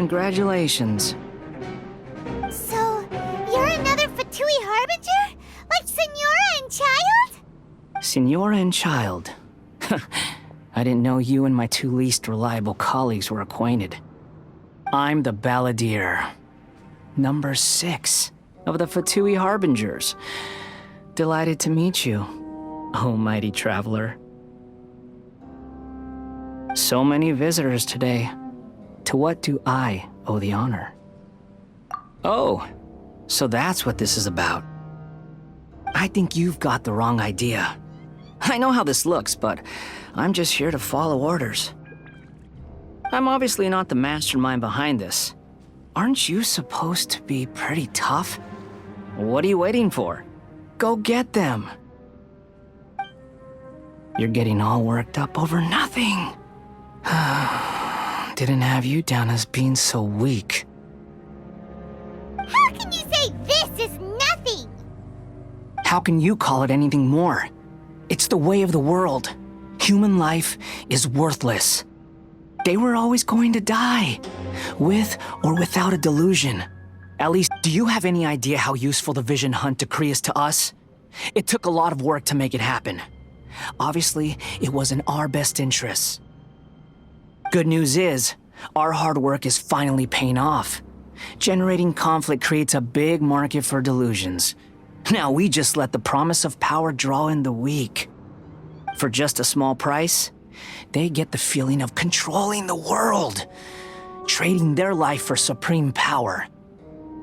Congratulations. So, you're another Fatui Harbinger? Like Senora and Child? Senora and Child. I didn't know you and my two least reliable colleagues were acquainted. I'm the Balladeer. Number 6 of the Fatui Harbingers. Delighted to meet you, oh mighty traveler. So many visitors today. To what do I owe the honor? Oh, so that's what this is about. I think you've got the wrong idea. I know how this looks, but I'm just here to follow orders. I'm obviously not the mastermind behind this. Aren't you supposed to be pretty tough? What are you waiting for? Go get them. You're getting all worked up over nothing. Didn't have you down as being so weak. How can you say this is nothing? How can you call it anything more? It's the way of the world. Human life is worthless. They were always going to die, with or without a delusion. At least, do you have any idea how useful the Vision Hunt decree is to us? It took a lot of work to make it happen. Obviously, it was in our best interests. Good news is, our hard work is finally paying off. Generating conflict creates a big market for delusions. Now we just let the promise of power draw in the weak. For just a small price, they get the feeling of controlling the world, trading their life for supreme power.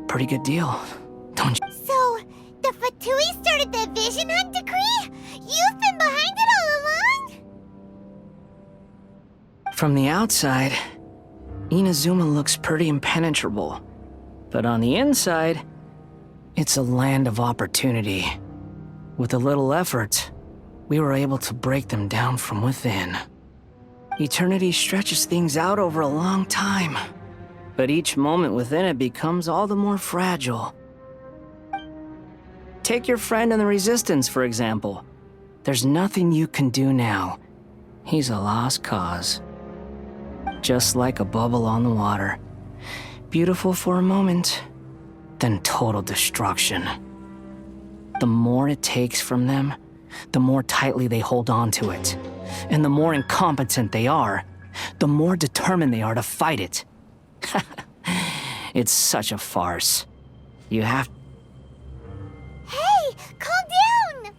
Pretty good deal, don't you? So, the Fatui started the Vision Hunt decree? You've been behind it all along? From the outside, Inazuma looks pretty impenetrable. But on the inside, it's a land of opportunity. With a little effort, we were able to break them down from within. Eternity stretches things out over a long time, but each moment within it becomes all the more fragile. Take your friend in the Resistance, for example. There's nothing you can do now. He's a lost cause. Just like a bubble on the water. Beautiful for a moment, then total destruction. The more it takes from them, the more tightly they hold on to it. And the more incompetent they are, the more determined they are to fight it. It's such a farce. You have... Hey, calm down!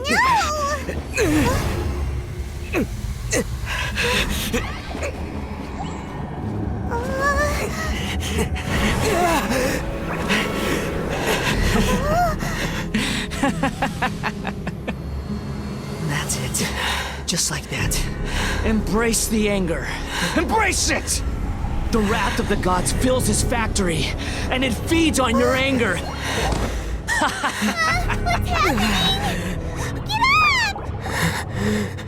No! That's it. Just like that. Embrace the anger. Embrace it! The wrath of the gods fills his factory, and it feeds on your anger. What's happening? Get up!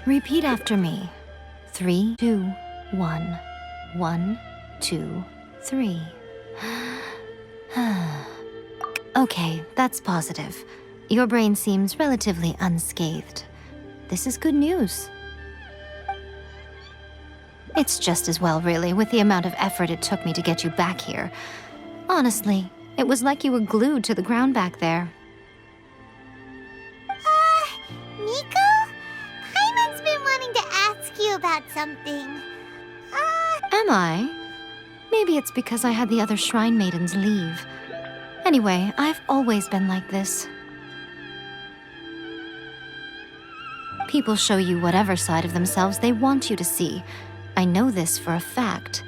Repeat after me. 3, 2, 1. 1, 2, 3. Okay, that's positive. Your brain seems relatively unscathed. This is good news. It's just as well, really, with the amount of effort it took me to get you back here. Honestly, it was like you were glued to the ground back there. Miko? Paimon's been wanting to ask you about something. Am I? Maybe it's because I had the other Shrine Maidens leave. Anyway, I've always been like this. People show you whatever side of themselves they want you to see. I know this for a fact.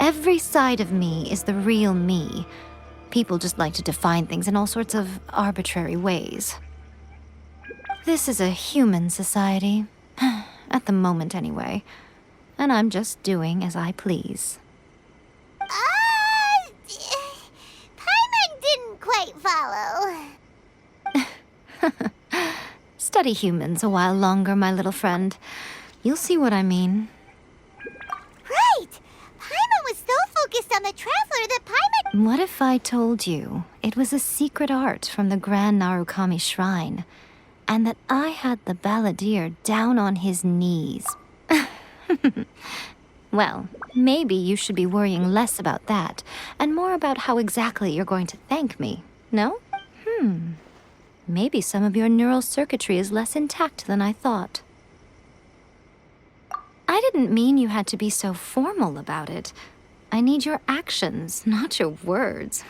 Every Every side of me is the real me. People just like to define things in all sorts of arbitrary ways. This is a human society. At the moment, anyway. And I'm just doing as I please. Paimon didn't quite follow. Study humans a while longer, my little friend. You'll see what I mean. Right! Paimon was so focused on the Traveler that Paimon... What if I told you it was a secret art from the Grand Narukami Shrine, and that I had the balladeer down on his knees? Well, maybe you should be worrying less about that, and more about how exactly you're going to thank me, no? Maybe some of your neural circuitry is less intact than I thought. I didn't mean you had to be so formal about it. I need your actions, not your words.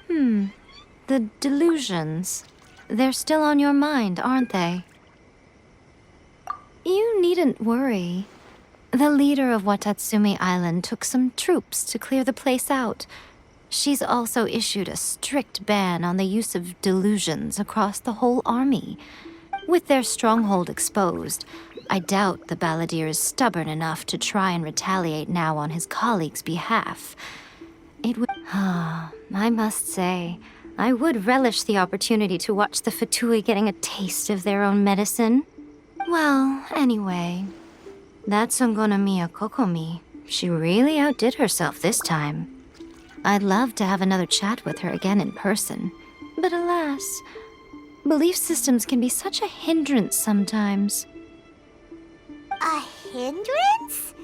The delusions. They're still on your mind, aren't they? You needn't worry. The leader of Watatsumi Island took some troops to clear the place out. She's also issued a strict ban on the use of delusions across the whole army. With their stronghold exposed, I doubt the balladeer is stubborn enough to try and retaliate now on his colleagues' behalf. It would... I must say, I would relish the opportunity to watch the Fatui getting a taste of their own medicine. Well, anyway, that's Ongonamiya Kokomi. She really outdid herself this time. I'd love to have another chat with her again in person. But alas, belief systems can be such a hindrance sometimes. A hindrance?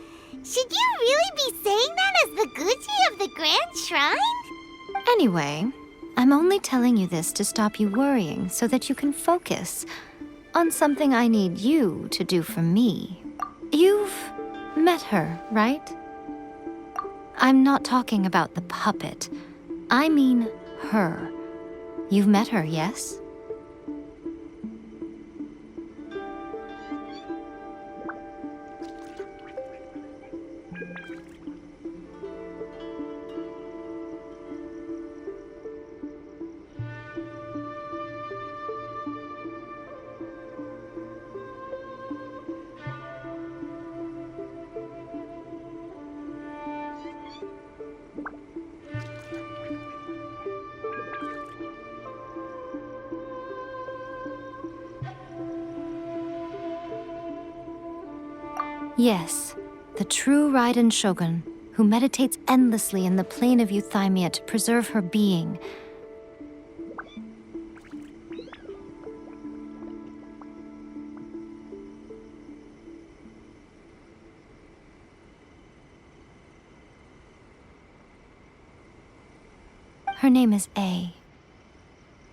Should you really be saying that as the Gucci of the Grand Shrine? Anyway, I'm only telling you this to stop you worrying so that you can focus on something I need you to do for me. You've met her, right? I'm not talking about the puppet. I mean her. You've met her, yes? Yes, the true Raiden Shogun, who meditates endlessly in the plane of Euthymia to preserve her being. Her name is A.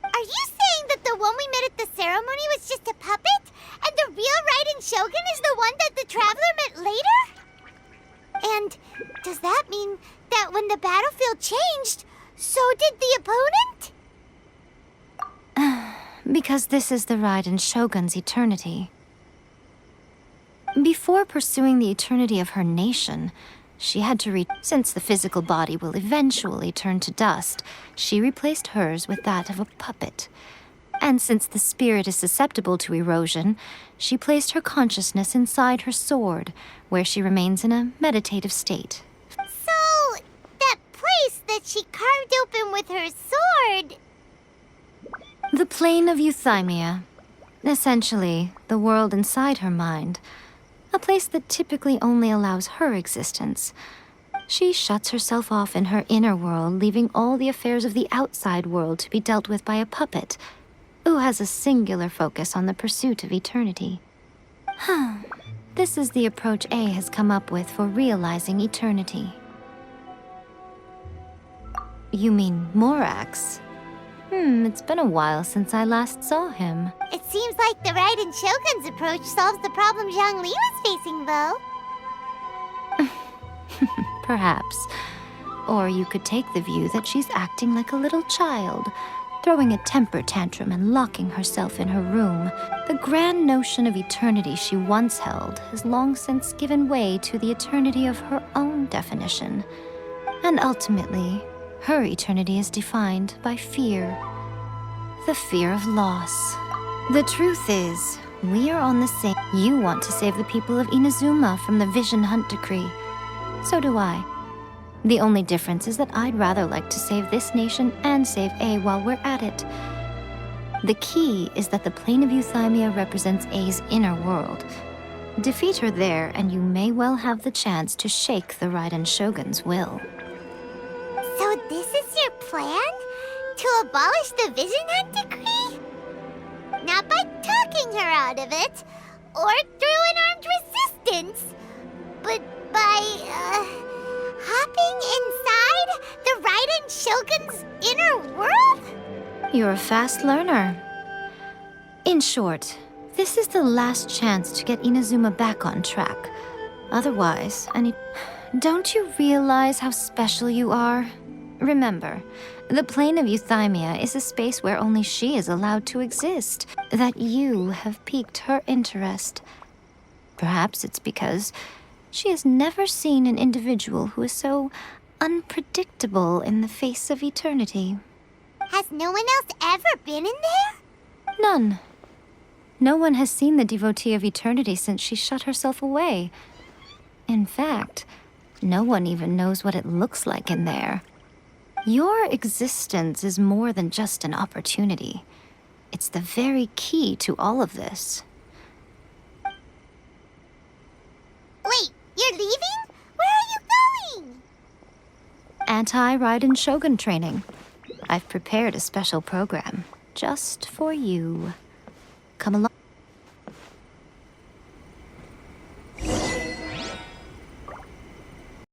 Are you saying that the one we met at the ceremony was just a puppet? And the real Raiden Shogun is the one that the Traveler met later? And does that mean that when the battlefield changed, so did the opponent? Because this is the Raiden Shogun's eternity. Before pursuing the eternity of her nation, she had to since the physical body will eventually turn to dust, she replaced hers with that of a puppet. And since the spirit is susceptible to erosion, she placed her consciousness inside her sword, where she remains in a meditative state. So, that place that she carved open with her sword... The plane of Euthymia. Essentially, the world inside her mind. A place that typically only allows her existence. She shuts herself off in her inner world, leaving all the affairs of the outside world to be dealt with by a puppet, who has a singular focus on the pursuit of eternity. This is the approach A has come up with for realizing eternity. You mean Morax? It's been a while since I last saw him. It seems like the Raiden Shogun's approach solves the problem Zhang Li was facing, though. Perhaps. Or you could take the view that she's acting like a little child, throwing a temper tantrum and locking herself in her room. The grand notion of eternity she once held has long since given way to the eternity of her own definition. And ultimately, her eternity is defined by fear. The fear of loss. The truth is, we are on the same. You want to save the people of Inazuma from the Vision Hunt decree. So do I. The only difference is that I'd rather like to save this nation and save A while we're at it. The key is that the plane of Euthymia represents A's inner world. Defeat her there, and you may well have the chance to shake the Raiden Shogun's will. So this is your plan? To abolish the Vision Hunt decree? Not by talking her out of it, or through an armed resistance, but by, hopping inside the Raiden Shogun's inner world? You're a fast learner. In short, this is the last chance to get Inazuma back on track. Otherwise, Don't you realize how special you are? Remember, the plane of Euthymia is a space where only she is allowed to exist. That you have piqued her interest. Perhaps it's because she has never seen an individual who is so unpredictable in the face of eternity. Has no one else ever been in there? None. No one has seen the devotee of eternity since she shut herself away. In fact, no one even knows what it looks like in there. Your existence is more than just an opportunity. It's the very key to all of this. Wait, you're leaving? Where are you going? Anti-Raiden Shogun training. I've prepared a special program just for you. Come along.